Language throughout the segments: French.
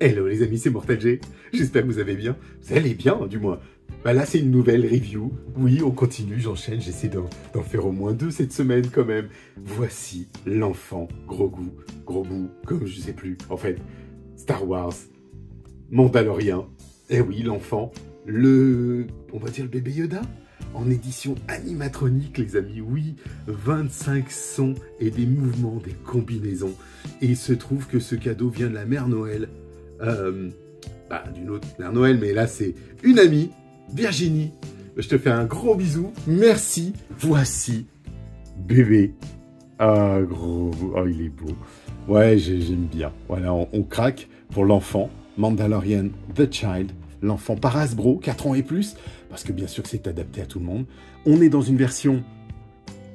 Hello les amis, c'est Mortal G. J'espère que vous allez bien. Vous allez bien, du moins. Bah là, c'est une nouvelle review. Oui, on continue, j'enchaîne. J'essaie d'en faire au moins 2 cette semaine quand même. Voici l'enfant gros goût, gros bout, comme je sais plus. En fait, Star Wars, Mandalorian. Eh oui, l'enfant, on va dire le bébé Yoda. En édition animatronique, les amis, oui, 25 sons et des mouvements, des combinaisons. Et il se trouve que ce cadeau vient de la mère Noël, d'une autre mère Noël, mais là c'est une amie, Virginie. Je te fais un gros bisou, merci. Voici bébé. Ah gros, oh il est beau. Ouais, j'aime bien. Voilà, on craque pour l'enfant, Mandalorian The Child. L'enfant par Hasbro, 4 ans et plus, parce que bien sûr que c'est adapté à tout le monde. On est dans une version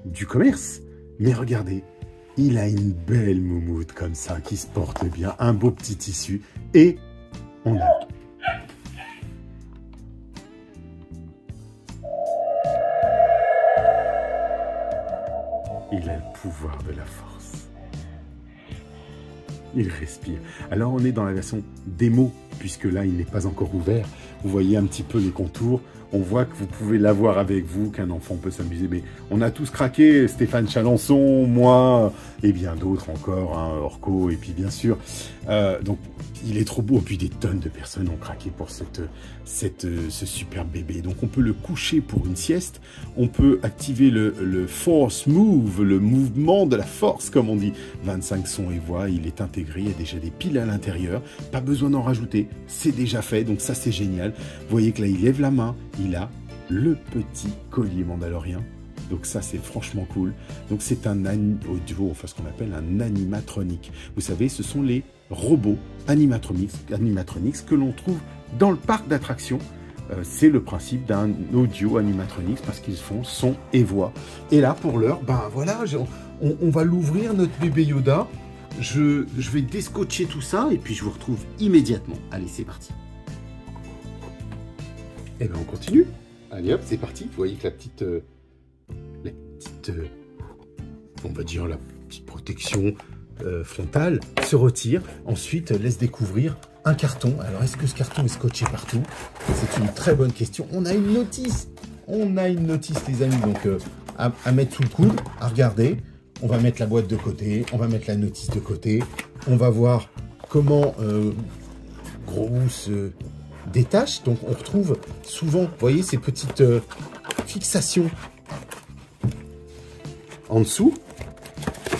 du commerce, mais regardez, il a une belle moumoute comme ça, qui se porte bien, un beau petit tissu, et on a... Il a le pouvoir de la force. Il respire. Alors on est dans la version démo, puisque là il n'est pas encore ouvert. Vous voyez un petit peu les contours. On voit que vous pouvez l'avoir avec vous, qu'un enfant peut s'amuser. Mais on a tous craqué, Stéphane Chalençon, moi, et bien d'autres encore, hein, Orco, et puis bien sûr. Donc il est trop beau. Et puis des tonnes de personnes ont craqué pour ce superbe bébé. Donc on peut le coucher pour une sieste. On peut activer le Force Move, le mouvement de la force, comme on dit. 25 sons et voix, il est intégré. Il y a déjà des piles à l'intérieur. Pas besoin d'en rajouter. C'est déjà fait, donc ça c'est génial. Vous voyez que là il lève la main. Il a le petit collier mandalorien. Donc ça, c'est franchement cool. Donc c'est un audio, enfin ce qu'on appelle un animatronique. Vous savez, ce sont les robots animatronics que l'on trouve dans le parc d'attractions. C'est le principe d'un audio animatronics parce qu'ils font son et voix. Et là, pour l'heure, ben voilà, on va l'ouvrir, notre bébé Yoda. Je vais descotcher tout ça et puis je vous retrouve immédiatement. Allez, c'est parti. Et bien on continue. Allez hop, c'est parti. Vous voyez que la petite, on va dire la petite protection frontale se retire. Ensuite, laisse découvrir un carton. Alors, est-ce que ce carton est scotché partout? C'est une très bonne question. On a une notice. On a une notice, les amis. Donc, à mettre sous le coude, à regarder. On va mettre la boîte de côté. On va mettre la notice de côté. On va voir comment Gros se détache. Donc, on retrouve souvent, vous voyez, ces petites fixations en dessous.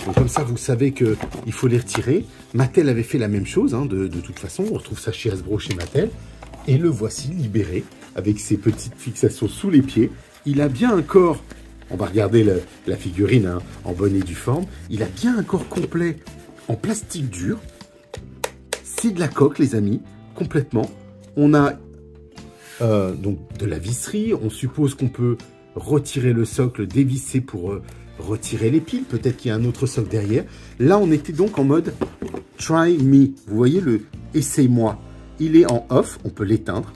Donc comme ça, vous savez qu'il faut les retirer. Mattel avait fait la même chose, hein, de toute façon. On retrouve ça chez Hasbro, chez Mattel. Et le voici libéré, avec ses petites fixations sous les pieds. Il a bien un corps, on va regarder la figurine hein, en bonne et due forme. Il a bien un corps complet en plastique dur. C'est de la coque, les amis, complètement. On a donc de la visserie. On suppose qu'on peut retirer le socle, dévisser pour retirer les piles. Peut-être qu'il y a un autre socle derrière. Là, on était donc en mode Try Me. Vous voyez le Essaye-moi. Il est en off. On peut l'éteindre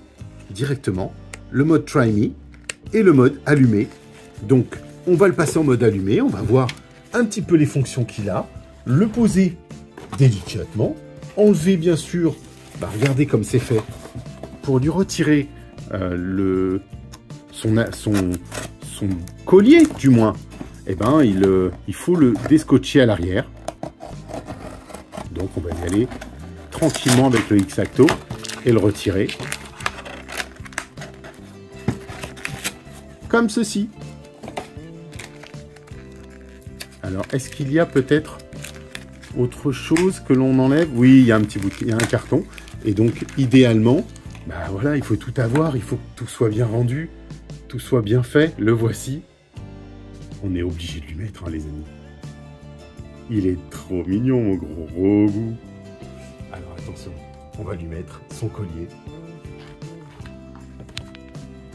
directement. Le mode Try Me et le mode Allumé. Donc, on va le passer en mode allumé. On va voir un petit peu les fonctions qu'il a. Le poser délicatement. Enlever, bien sûr. Regardez comme c'est fait. Pour lui retirer son collier, du moins, eh ben, il faut le descotcher à l'arrière. Donc, on va y aller tranquillement avec le X-Acto et le retirer. Comme ceci. Alors, est-ce qu'il y a peut-être autre chose que l'on enlève? Oui, il y a un petit bout, il y a un carton. Et donc, idéalement, voilà, il faut tout avoir, il faut que tout soit bien rendu, tout soit bien fait. Le voici. On est obligé de lui mettre, hein, les amis. Il est trop mignon, mon gros goût. Alors, attention, on va lui mettre son collier.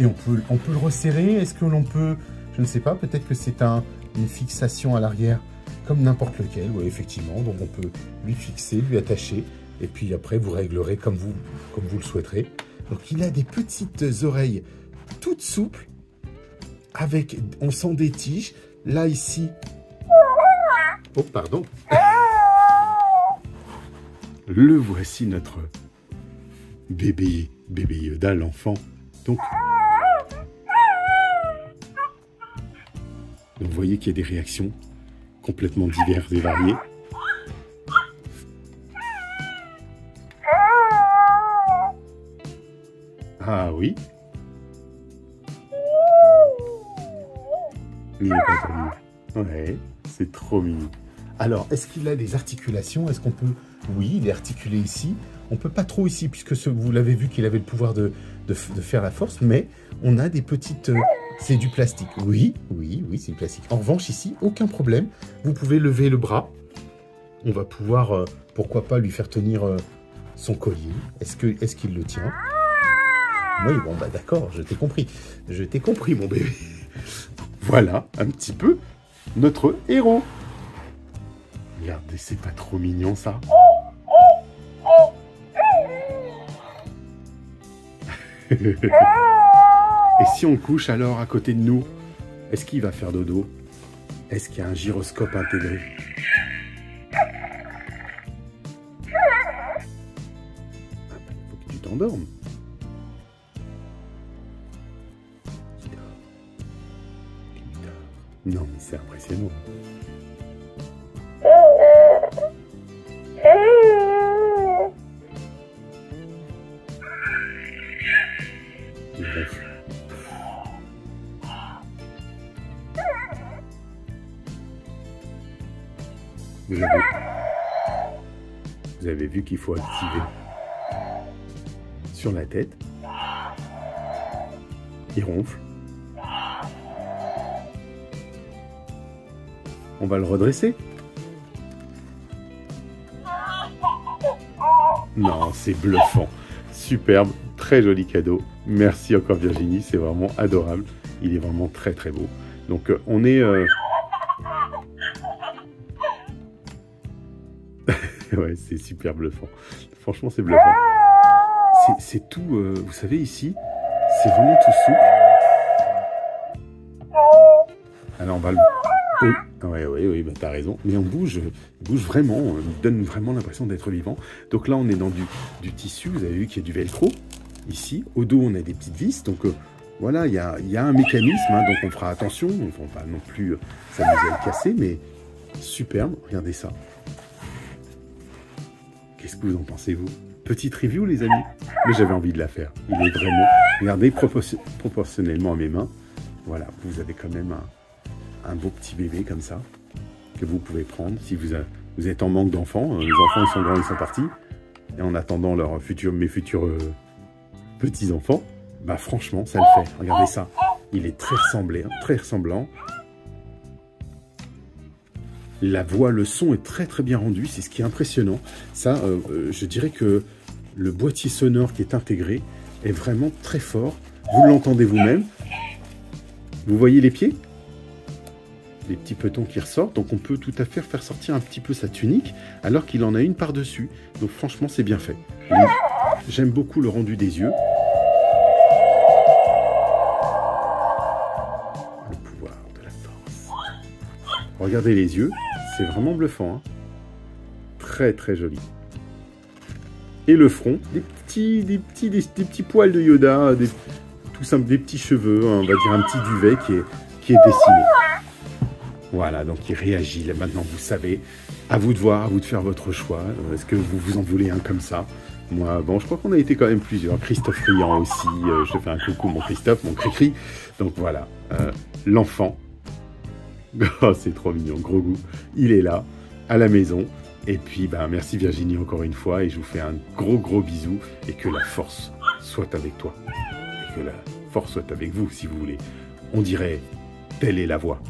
Et on peut le resserrer. Est-ce que l'on peut... Je ne sais pas, peut-être que c'est une fixation à l'arrière, comme n'importe lequel. Oui, effectivement, donc on peut lui fixer, lui attacher. Et puis après, vous réglerez comme vous le souhaiterez. Donc, il a des petites oreilles toutes souples. On sent des tiges. Là, ici... Oh, pardon. Le voici, notre bébé Yoda, l'enfant. Donc, vous voyez qu'il y a des réactions complètement diverses et variées. Ah oui. Il est pas trop mignon. Ouais, c'est trop mignon. Alors, est-ce qu'il a des articulations? Est-ce qu'on peut... Oui, il est articulé ici. On peut pas trop ici, puisque vous l'avez vu qu'il avait le pouvoir de faire la force, mais on a des petites... c'est du plastique. Oui, c'est du plastique. En revanche, ici, aucun problème. Vous pouvez lever le bras. On va pouvoir, pourquoi pas, lui faire tenir son collier. Est-ce qu'il le tient? Oui, bon, bah d'accord, je t'ai compris. Je t'ai compris, mon bébé. Voilà, un petit peu, notre héros. Regardez, c'est pas trop mignon, ça? Et si on le couche alors à côté de nous, est-ce qu'il va faire dodo? Est-ce qu'il y a un gyroscope intégré? Il faut que tu t'endormes. Non, mais c'est impressionnant. Vous avez vu qu'il faut activer sur la tête. Il ronfle. On va le redresser. Non, c'est bluffant. Superbe, très joli cadeau. Merci encore Virginie, c'est vraiment adorable. Il est vraiment très très beau. Donc on est... ouais, c'est super bluffant. Franchement, c'est bluffant. C'est tout, vous savez, ici, c'est vraiment tout souple. Alors on va le... Oui, bah, t'as raison. Mais on bouge, il bouge vraiment, on donne vraiment l'impression d'être vivant. Donc là, on est dans du tissu, vous avez vu qu'il y a du velcro, ici. Au dos, on a des petites vis, donc voilà, il y a un mécanisme, hein, donc on fera attention, on ne va pas non plus s'amuser à le casser, mais superbe, regardez ça. Qu'est-ce que vous en pensez, vous? Petite review, les amis, mais j'avais envie de la faire. Il est vraiment, regardez, proportionnellement à mes mains, voilà, vous avez quand même un beau petit bébé comme ça, que vous pouvez prendre si vous êtes en manque d'enfants. Les enfants, ils sont grands, ils sont partis. Et en attendant mes futurs petits-enfants, bah franchement, ça le fait. Regardez ça. Il est très ressemblant. La voix, le son est très très bien rendu. C'est ce qui est impressionnant. Ça, je dirais que le boîtier sonore qui est intégré est vraiment très fort. Vous l'entendez vous-même. Vous voyez les pieds? Des petits petons qui ressortent, donc on peut tout à fait faire sortir un petit peu sa tunique, alors qu'il en a une par-dessus. Donc franchement, c'est bien fait. J'aime beaucoup le rendu des yeux. Le pouvoir de la force. Regardez les yeux, c'est vraiment bluffant. Hein, très très joli. Et le front, des petits poils de Yoda, tout simple, des petits cheveux, hein, on va dire un petit duvet qui est dessiné. Voilà, donc il réagit. Là, maintenant, vous savez, à vous de voir, à vous de faire votre choix. Est-ce que vous en voulez un comme ça? Moi, bon, je crois qu'on a été quand même plusieurs. Christophe Riant aussi. Je te fais un coucou, mon Christophe, mon Cricri. Donc voilà, l'enfant. Oh, c'est trop mignon, gros goût. Il est là, à la maison. Et puis, bah, merci Virginie encore une fois. Et je vous fais un gros bisou. Et que la force soit avec toi. Et que la force soit avec vous, si vous voulez. On dirait, telle est la voix.